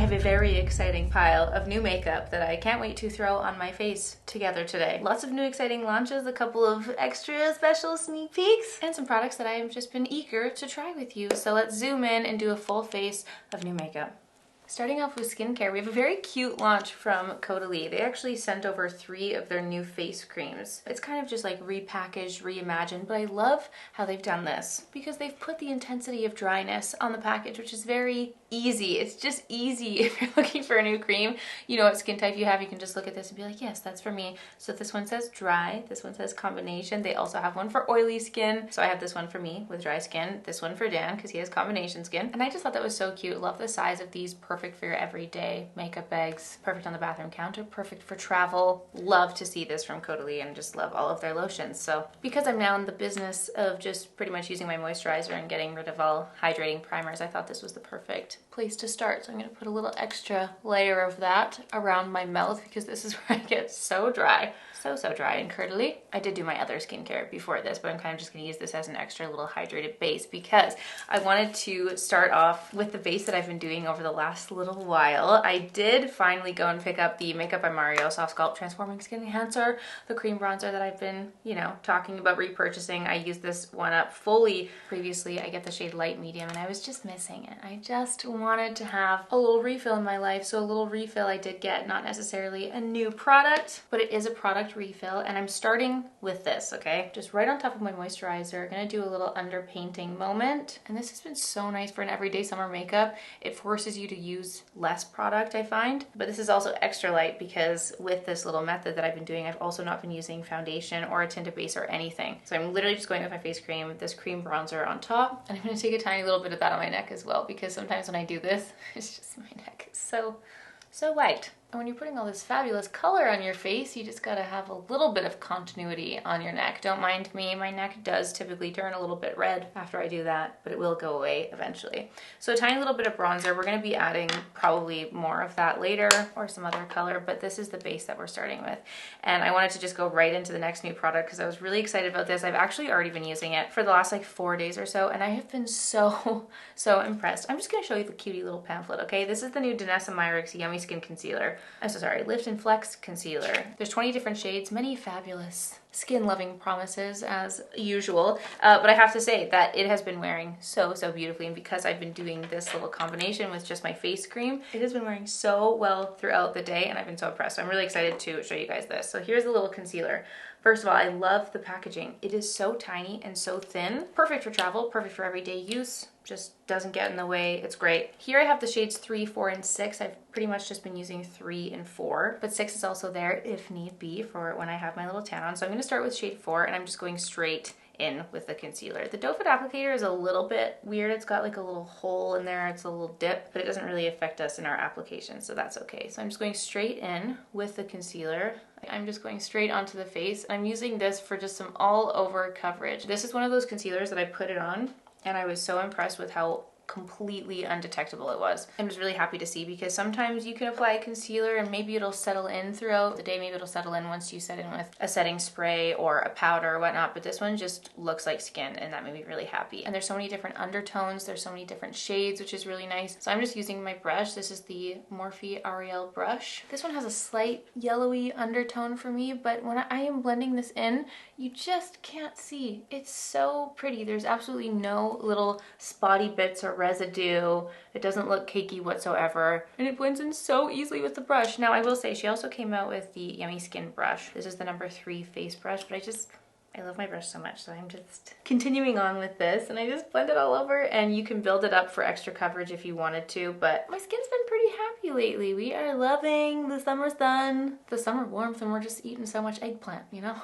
have a very exciting pile of new makeup that I can't wait to throw on my face together today. Lots of new exciting launches, a couple of extra special sneak peeks, and some products that I have just been eager to try with you. So let's zoom in and do a full face of new makeup. Starting off with skincare, we have a very cute launch from Caudalie. They actually sent over 3 of their new face creams. It's kind of just like repackaged, reimagined, but I love how they've done this because they've put the intensity of dryness on the package, which is very easy. It's just easy if you're looking for a new cream. You know what skin type you have, you can just look at this and be like, yes, that's for me. So this one says dry, this one says combination. They also have one for oily skin. So I have this one for me with dry skin, this one for Dan because he has combination skin. And I just thought that was so cute. Love the size of these, perfect for your everyday makeup bags, perfect on the bathroom counter, perfect for travel. Love to see this from Caudalie and just love all of their lotions. So because I'm now in the business of just pretty much using my moisturizer and getting rid of all hydrating primers, I thought this was the perfect place to start. So I'm going to put a little extra layer of that around my mouth because this is where I get so dry. So dry and curdly. I did do my other skincare before this, but I'm kind of just going to use this as an extra little hydrated base because I wanted to start off with the base that I've been doing over the last little while. I did finally go and pick up the Makeup by Mario Soft Sculpt Transforming Skin Enhancer, the cream bronzer that I've been, you know, talking about repurchasing. I used this one up fully previously. I get the shade Light Medium and I was just missing it. I just wanted to have a little refill in my life, so a little refill I did get, not necessarily a new product, but it is a product refill, and I'm starting with this, okay? Just right on top of my moisturizer. Gonna do a little underpainting moment, and this has been so nice for an everyday summer makeup. It forces you to use less product, I find, but this is also extra light because with this little method that I've been doing, I've also not been using foundation or a tinted base or anything. So I'm literally just going with my face cream, this cream bronzer on top, and I'm gonna take a tiny little bit of that on my neck as well because sometimes when I do this, it's just my neck is so white. And when you're putting all this fabulous color on your face, you just gotta have a little bit of continuity on your neck. Don't mind me, my neck does typically turn a little bit red after I do that, but it will go away eventually. So a tiny little bit of bronzer. We're gonna be adding probably more of that later or some other color, but this is the base that we're starting with. And I wanted to just go right into the next new product because I was really excited about this. I've actually already been using it for the last like 4 days or so, and I have been so impressed. I'm just gonna show you the cutie little pamphlet, okay? This is the new Danessa Myricks Yummy Skin Concealer. I'm so sorry, Lift and Flex Concealer. There's 20 different shades, many fabulous skin-loving promises as usual, but I have to say that it has been wearing so beautifully, and because I've been doing this little combination with just my face cream, it has been wearing so well throughout the day, and I've been so impressed. So I'm really excited to show you guys this. So here's the little concealer. First of all, I love the packaging. It is so tiny and so thin. Perfect for travel, perfect for everyday use. Just doesn't get in the way. It's great. Here I have the shades 3, 4, and 6. I've pretty much just been using 3 and 4, but 6 is also there if need be for when I have my little tan on. So I'm going to start with shade 4, and I'm just going straight in with the concealer. The doe foot applicator is a little bit weird. It's got like a little hole in there. It's a little dip, but it doesn't really affect us in our application, so that's okay. So I'm just going straight in with the concealer. I'm just going straight onto the face. I'm using this for just some all over coverage. This is one of those concealers that I put it on and I was so impressed with how completely undetectable it was. I'm just really happy to see because sometimes you can apply a concealer and maybe it'll settle in throughout the day. Maybe it'll settle in once you set in with a setting spray or a powder or whatnot, but this one just looks like skin and that made me really happy. And there's so many different undertones, there's so many different shades, which is really nice. So I'm just using my brush. This is the Morphe Ariel brush. This one has a slight yellowy undertone for me, but when I am blending this in, you just can't see. It's so pretty. There's absolutely no little spotty bits or residue. It doesn't look cakey whatsoever, and it blends in so easily with the brush. Now I will say she also came out with the Yummy Skin brush. This is the number 3 face brush, but I love my brush so much, so I'm just continuing on with this, and I just blend it all over, and you can build it up for extra coverage if you wanted to, but my skin's been pretty happy lately. We are loving the summer sun, the summer warmth, and we're just eating so much eggplant, you know?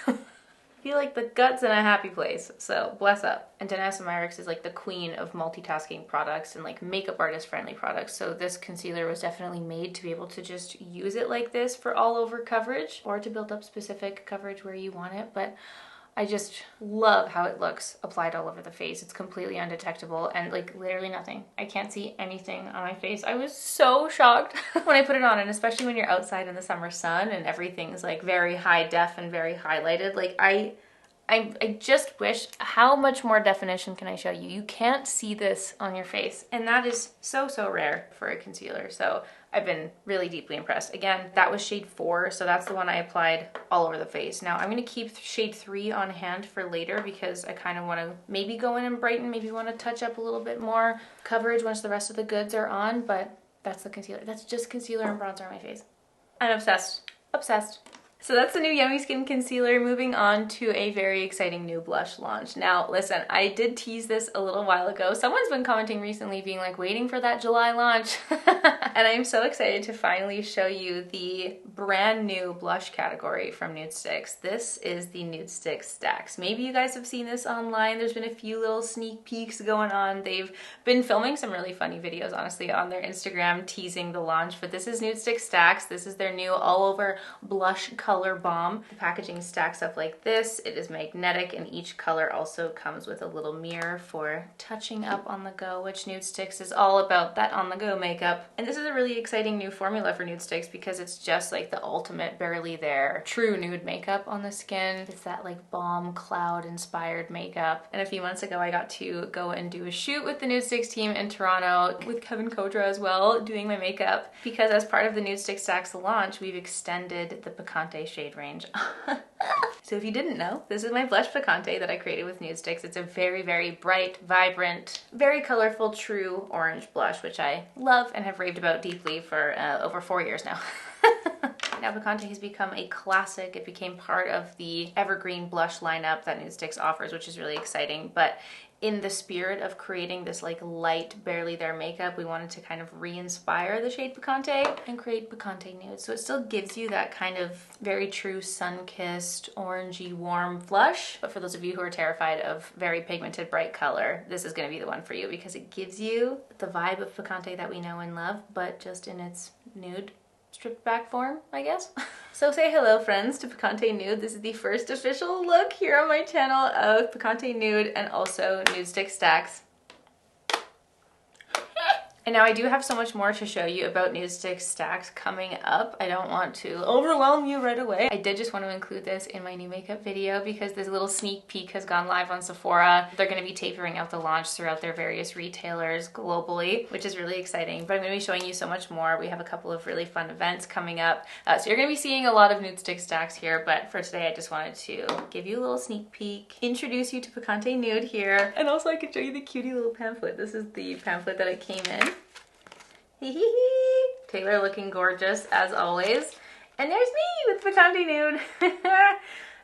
I feel like the gut's in a happy place, so bless up. And Danessa Myricks is like the queen of multitasking products and like makeup artist friendly products, so this concealer was definitely made to be able to just use it like this for all over coverage or to build up specific coverage where you want it, but I just love how it looks applied all over the face. It's completely undetectable and like literally nothing. I can't see anything on my face. I was so shocked when I put it on, and especially when you're outside in the summer sun and everything's like very high def and very highlighted. Like I I just wish, how much more definition can I show you? You can't see this on your face, and that is so, so rare for a concealer. So I've been really deeply impressed. Again, that was shade 4, so that's the one I applied all over the face. Now I'm gonna keep shade 3 on hand for later because I kind of wanna maybe go in and brighten, maybe wanna touch up a little bit more coverage once the rest of the goods are on, but that's the concealer. That's just concealer and bronzer on my face. I'm obsessed, obsessed. So that's the new Yummy Skin Concealer. Moving on to a very exciting new blush launch. Now, listen, I did tease this a little while ago. Someone's been commenting recently being like, waiting for that July launch. And I'm so excited to finally show you the brand new blush category from Nudestix. This is the Nudestix Stax. Maybe you guys have seen this online. There's been a few little sneak peeks going on. They've been filming some really funny videos, honestly, on their Instagram teasing the launch. But this is Nudestix Stax. This is their new all-over blush color bomb. The packaging stacks up like this. It is magnetic, and each color also comes with a little mirror for touching up on the go, which Nudestix is all about, that on the go makeup. And this is a really exciting new formula for Nudestix because it's just like the ultimate barely there true nude makeup on the skin. It's that like balm cloud inspired makeup. And a few months ago I got to go and do a shoot with the Nudestix team in Toronto with Kevin Kodra as well doing my makeup, because as part of the Nudestix Stax launch we've extended the Picante shade range. So if you didn't know, this is my blush Picante that I created with Nudestix. It's a very, very bright, vibrant, very colorful, true orange blush, which I love and have raved about deeply for over 4 years now. Now Picante has become a classic. It became part of the evergreen blush lineup that Nudestix offers, which is really exciting. But in the spirit of creating this like light, barely there makeup, we wanted to kind of re-inspire the shade Picante and create Picante Nude. So it still gives you that kind of very true sun-kissed, orangey, warm blush. But for those of you who are terrified of very pigmented, bright color, this is gonna be the one for you because it gives you the vibe of Picante that we know and love, but just in its nude stripped back form, I guess. So say hello, friends, to Picante Nude. This is the first official look here on my channel of Picante Nude and also Nudestix Stax. And now I do have so much more to show you about Nudestix Stax coming up. I don't want to overwhelm you right away. I did just want to include this in my new makeup video because this little sneak peek has gone live on Sephora. They're going to be tapering out the launch throughout their various retailers globally, which is really exciting. But I'm going to be showing you so much more. We have a couple of really fun events coming up. So you're going to be seeing a lot of Nudestix Stax here, but for today I just wanted to give you a little sneak peek, introduce you to Picante Nude here, and also I could show you the cutie little pamphlet. This is the pamphlet that it came in. Taylor looking gorgeous as always. And there's me with Picante Nude.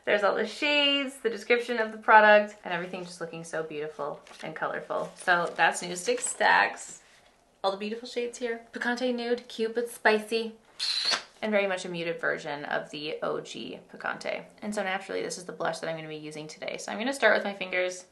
There's all the shades, the description of the product, and everything just looking so beautiful and colorful. So that's Nudestix Stax. All the beautiful shades here. Picante Nude, cute but spicy. And very much a muted version of the OG Picante. And so naturally this is the blush that I'm going to be using today. So I'm going to start with my fingers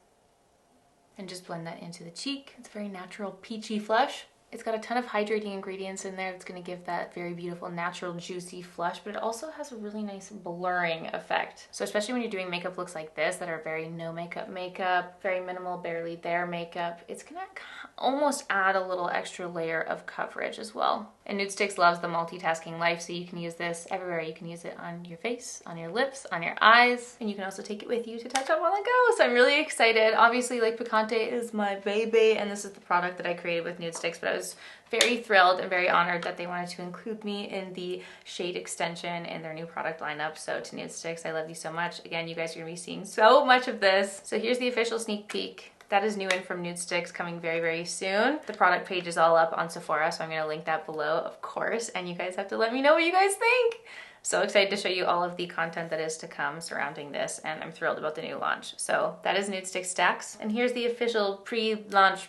and just blend that into the cheek. It's a very natural peachy flush. It's got a ton of hydrating ingredients in there that's going to give that very beautiful, natural, juicy flush, but it also has a really nice blurring effect. So especially when you're doing makeup looks like this that are very no makeup, very minimal, barely there makeup, it's going to almost add a little extra layer of coverage as well. And Nudestix loves the multitasking life, so you can use this everywhere. You can use it on your face, on your lips, on your eyes, and you can also take it with you to touch up on the go. So I'm really excited. Obviously, like, Picante is my baby, and this is the product that I created with Nudestix, but I was very thrilled and very honored that they wanted to include me in the shade extension in their new product lineup. So to Nudestix, I love you so much. Again, you guys are gonna be seeing so much of this. So here's the official sneak peek. That is new in from Nudestix, coming very, very soon. The product page is all up on Sephora, so I'm gonna link that below, of course, and you guys have to let me know what you guys think. So excited to show you all of the content that is to come surrounding this, and I'm thrilled about the new launch. So that is Nudestix Stax, and here's the official pre-launch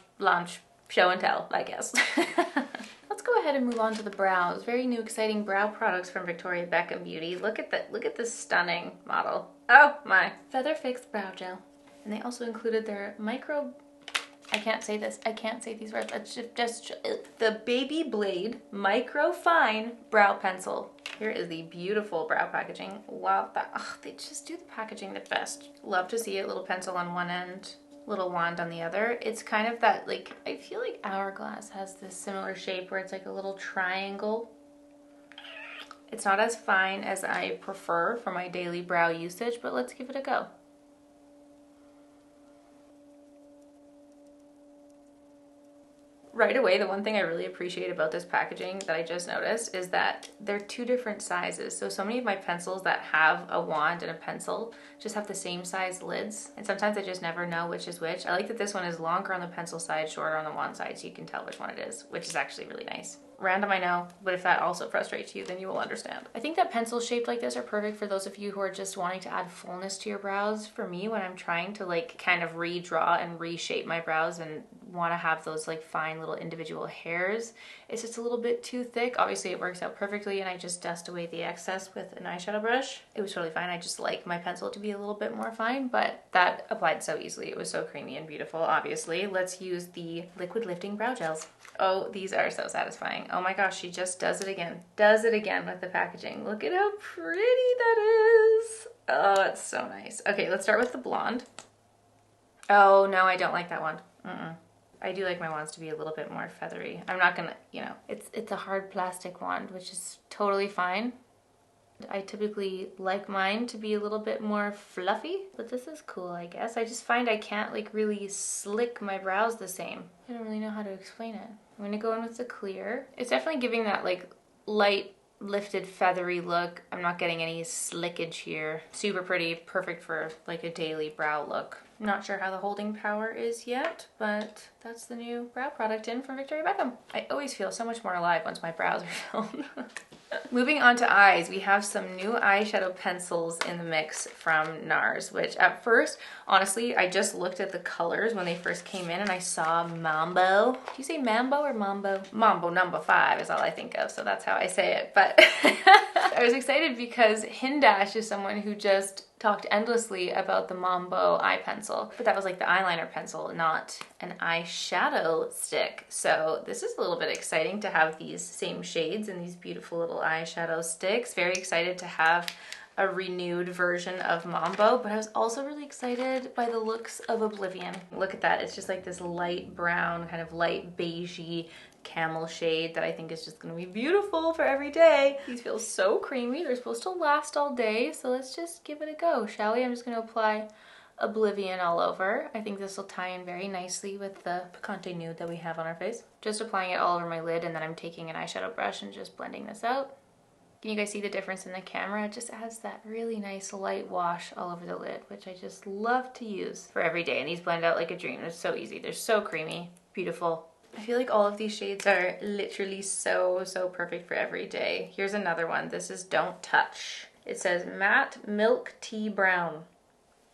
show and tell, I guess. Let's go ahead and move on to the brows. Very new, exciting brow products from Victoria Beckham Beauty. Look at this stunning model. Oh my. Feather Fix Brow Gel. And they also included their I can't say these words. It's just the Baby Blade Micro Fine Brow Pencil. Here is the beautiful brow packaging. Love that. Oh, they just do the packaging the best. Love to see it. Little pencil on one end, little wand on the other. It's kind of that, like, I feel like Hourglass has this similar shape where it's like a little triangle. It's not as fine as I prefer for my daily brow usage, but let's give it a go. Right away, the one thing I really appreciate about this packaging that I just noticed is that they're two different sizes. So many of my pencils that have a wand and a pencil just have the same size lids. And sometimes I just never know which is which. I like that this one is longer on the pencil side, shorter on the wand side, so you can tell which one it is, which is actually really nice. Random, I know, but if that also frustrates you, then you will understand. I think that pencils shaped like this are perfect for those of you who are just wanting to add fullness to your brows. For me, when I'm trying to like kind of redraw and reshape my brows and want to have those like fine little individual hairs, it's just a little bit too thick. Obviously it works out perfectly and I just dust away the excess with an eyeshadow brush. It was totally fine. I just like my pencil to be a little bit more fine, but that applied so easily. It was so creamy and beautiful, obviously. Let's use the liquid lifting brow gels. Oh, these are so satisfying. Oh my gosh, she just does it again. Does it again with the packaging. Look at how pretty that is. Oh, it's so nice. Okay, let's start with the blonde. Oh, no, I don't like that one. I do like my wands to be a little bit more feathery. I'm not gonna, you know, it's a hard plastic wand, which is totally fine. I typically like mine to be a little bit more fluffy, but this is cool, I guess. I just find I can't like really slick my brows the same. I don't really know how to explain it. I'm gonna go in with the clear. It's definitely giving that like light lifted feathery look. I'm not getting any slickage here. Super pretty, perfect for like a daily brow look. Not sure how the holding power is yet, but that's the new brow product in from Victoria Beckham. I always feel so much more alive once my brows are filled. Moving on to eyes, we have some new eyeshadow pencils in the mix from Nars, which at first, honestly, I just looked at the colors when they first came in and I saw Mambo. Do you say Mambo or Mambo? Mambo number 5 is all I think of, so that's how I say it. But I was excited because Hindash is someone who just talked endlessly about the Mambo eye pencil, but that was like the eyeliner pencil, not an eyeshadow stick. So this is a little bit exciting to have these same shades and these beautiful little eyeshadow sticks. Very excited to have a renewed version of Mambo, but I was also really excited by the looks of Oblivion. Look at that, it's just like this light brown, kind of light beigey camel shade that I think is just gonna be beautiful for every day. These feel so creamy. They're supposed to last all day, so let's just give it a go, shall we? I'm just gonna apply Oblivion all over. I think this will tie in very nicely with the Picante Nude that we have on our face. Just applying it all over my lid, and then I'm taking an eyeshadow brush and just blending this out. Can you guys see the difference in the camera? It just adds that really nice light wash all over the lid, which I just love to use for every day. And these blend out like a dream. They're so easy. They're so creamy, beautiful. I feel like all of these shades are literally so perfect for every day. Here's another one. This is Don't Touch. It says Matte Milk Tea Brown.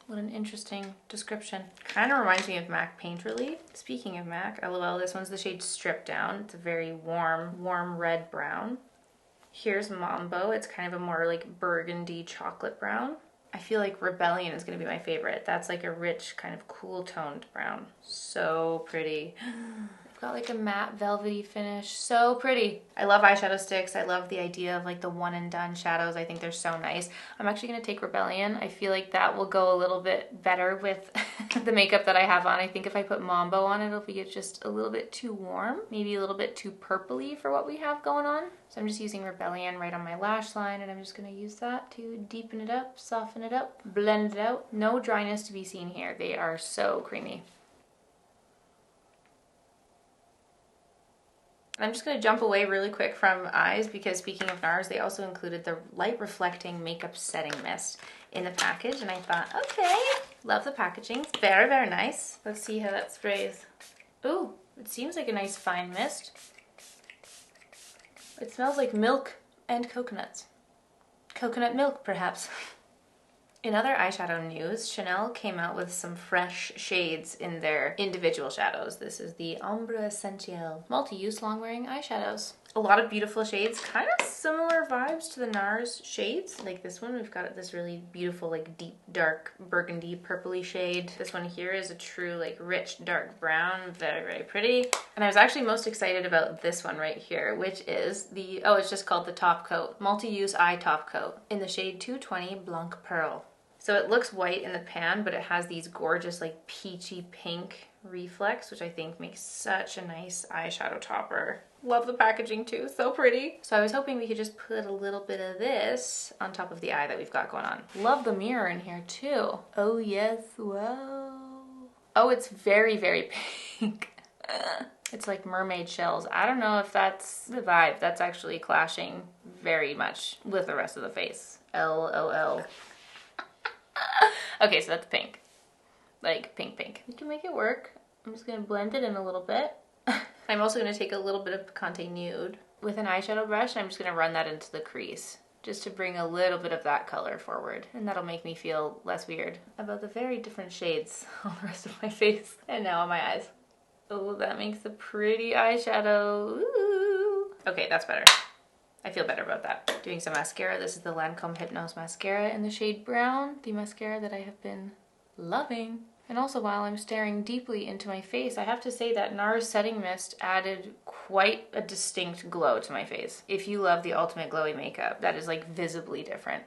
What an interesting description. Kind of reminds me of MAC Painterly. Speaking of MAC, LOL, this one's the shade Strip Down. It's a very warm red brown. Here's Mambo. It's kind of a more like burgundy chocolate brown. I feel like Rebellion is going to be my favorite. That's like a rich, kind of cool toned brown. So pretty. Got like a matte velvety finish. So pretty. I love eyeshadow sticks. I love the idea of like the one and done shadows. I think they're so nice. I'm actually gonna take Rebellion. I feel like that will go a little bit better with the makeup that I have on. I think if I put Mambo on, it'll be just a little bit too warm. Maybe a little bit too purpley for what we have going on. So I'm just using Rebellion right on my lash line, and I'm just gonna use that to deepen it up, soften it up, blend it out. No dryness to be seen here. They are so creamy. I'm just going to jump away really quick from eyes because speaking of Nars, they also included the light reflecting makeup setting mist in the package, and I thought, okay, love the packaging. It's very nice. Let's see how that sprays. Ooh, it seems like a nice fine mist. It smells like milk and coconuts. Coconut milk, perhaps. In other eyeshadow news, Chanel came out with some fresh shades in their individual shadows. This is the Ombre Essentiel multi-use long-wearing eyeshadows. A lot of beautiful shades, kind of similar vibes to the Nars shades. Like this one, we've got this really beautiful, like deep, dark, burgundy, purpley shade. This one here is a true, like rich, dark brown, very pretty. And I was actually most excited about this one right here, which is the, oh, it's just called the Top Coat, multi-use eye top coat in the shade 220 Blanc Pearl. So it looks white in the pan, but it has these gorgeous like peachy pink reflex, which I think makes such a nice eyeshadow topper. Love the packaging too, so pretty. So I was hoping we could just put a little bit of this on top of the eye that we've got going on. Love the mirror in here too. Oh yes, whoa. Oh, it's very pink. It's like mermaid shells. I don't know if that's the vibe. That's actually clashing very much with the rest of the face. LOL. Okay, so that's pink. Like pink, pink. You can make it work. I'm just gonna blend it in a little bit. I'm also gonna take a little bit of Picante Nude with an eyeshadow brush, and I'm just gonna run that into the crease just to bring a little bit of that color forward, and that'll make me feel less weird about the very different shades on the rest of my face and now on my eyes. Oh, that makes a pretty eyeshadow. Ooh. Okay, that's better. I feel better about that. Doing some mascara. This is the Lancome Hypnose Mascara in the shade Brown, the mascara that I have been loving. And also, while I'm staring deeply into my face, I have to say that Nars Setting Mist added quite a distinct glow to my face. If you love the Ultimate Glowy makeup, that is like visibly different,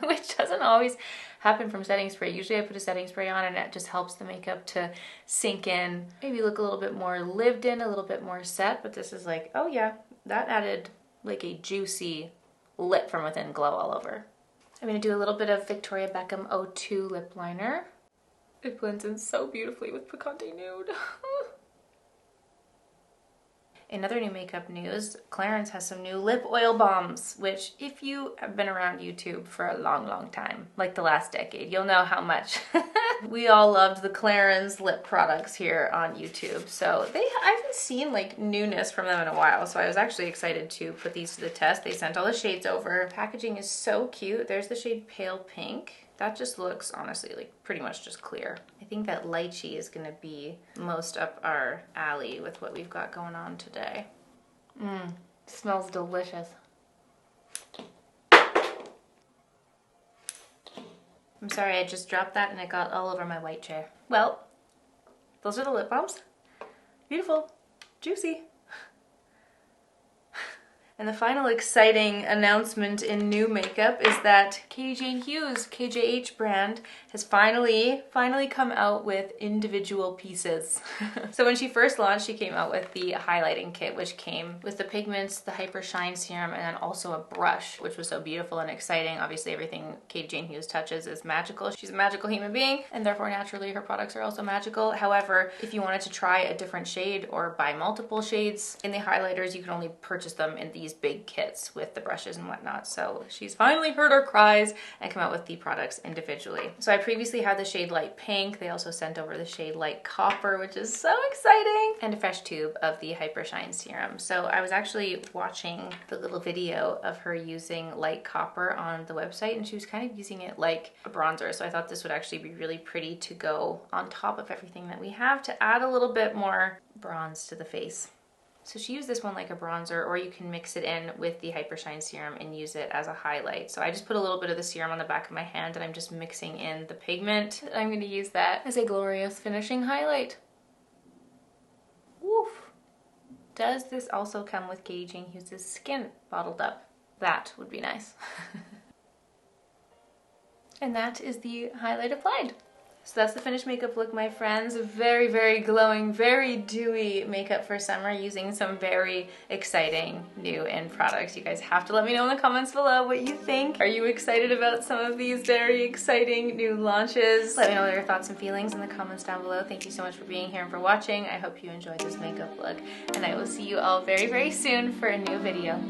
which doesn't always happen from setting spray. Usually I put a setting spray on and it just helps the makeup to sink in, maybe look a little bit more lived in, a little bit more set, but this is like, oh yeah, that added like a juicy lit from within glow all over. I'm gonna do a little bit of Victoria Beckham 02 lip liner. It blends in so beautifully with Picante Nude. In other new makeup news, Clarins has some new lip oil balms, which if you have been around YouTube for a long, long time, like the last decade, you'll know how much we all loved the Clarins lip products here on YouTube. So I haven't seen like newness from them in a while, so I was actually excited to put these to the test. They sent all the shades over. Packaging is so cute. There's the shade Pale Pink. That just looks, honestly, like pretty much just clear. I think that lychee is gonna be most up our alley with what we've got going on today. Smells delicious. I'm sorry, I just dropped that and it got all over my white chair. Well, those are the lip balms. Beautiful, juicy. And the final exciting announcement in new makeup is that Katie Jane Hughes, KJH brand, has finally come out with individual pieces. So when she first launched, she came out with the highlighting kit, which came with the pigments, the Hyper Shine Serum, and then also a brush, which was so beautiful and exciting. Obviously, everything Katie Jane Hughes touches is magical. She's a magical human being, and therefore, naturally, her products are also magical. However, if you wanted to try a different shade or buy multiple shades in the highlighters, you can only purchase them in these big kits with the brushes and whatnot. So she's finally heard our cries and come out with the products individually. So I previously had the shade Light Pink. They also sent over the shade Light Copper, which is so exciting, and a fresh tube of the Hyper Shine Serum. So I was actually watching the little video of her using Light Copper on the website, and she was kind of using it like a bronzer. So I thought this would actually be really pretty to go on top of everything that we have to add a little bit more bronze to the face. So she used this one like a bronzer, or you can mix it in with the Hyper Shine Serum and use it as a highlight. So I just put a little bit of the serum on the back of my hand and I'm just mixing in the pigment. I'm going to use that as a glorious finishing highlight. Woof! Does this also come with Katie Jane Hughes' skin bottled up? That would be nice. And that is the highlight applied. So that's the finished makeup look, my friends. Very, very glowing, very dewy makeup for summer using some very exciting new end products. You guys have to let me know in the comments below what you think. Are you excited about some of these very exciting new launches? Let me know your thoughts and feelings in the comments down below. Thank you so much for being here and for watching. I hope you enjoyed this makeup look, and I will see you all very, very soon for a new video.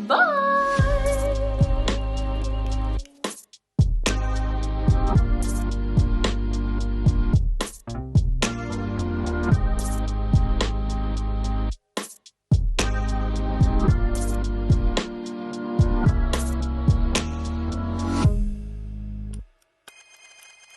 Bye!